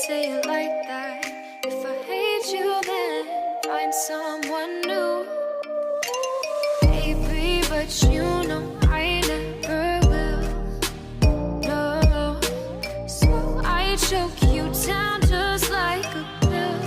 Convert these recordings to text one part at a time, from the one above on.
say it like that. If I hate you, then find someone new. Baby, but you know I never will. No, so I choke you down just like a pill.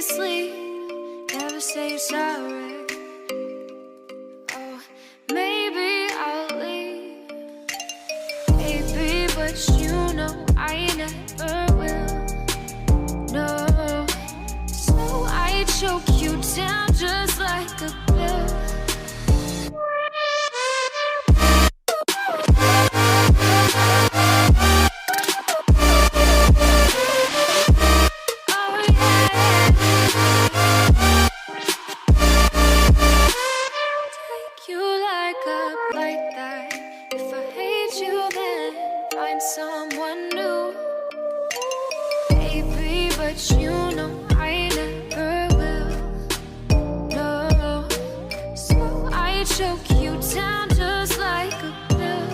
Sleep, never say you're sorry. Oh, maybe I'll leave, baby, but you know I never will. No, so I choke you down just like a pill. Like that. If I hate you, then find someone new. Baby, but you know I never will. No, so I choke you down just like a pill.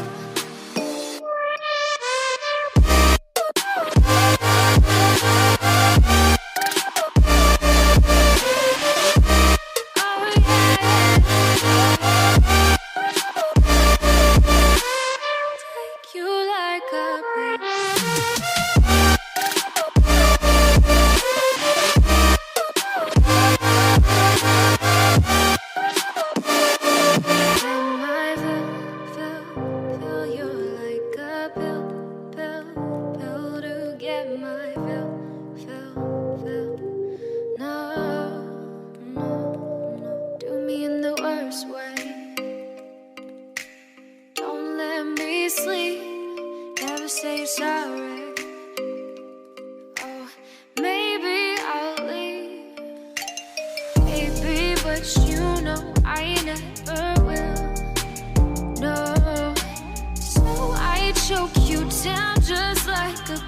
Sleep, never say you're sorry. Oh, maybe I'll leave, baby, but you know I never will. No, so I choke you down just like a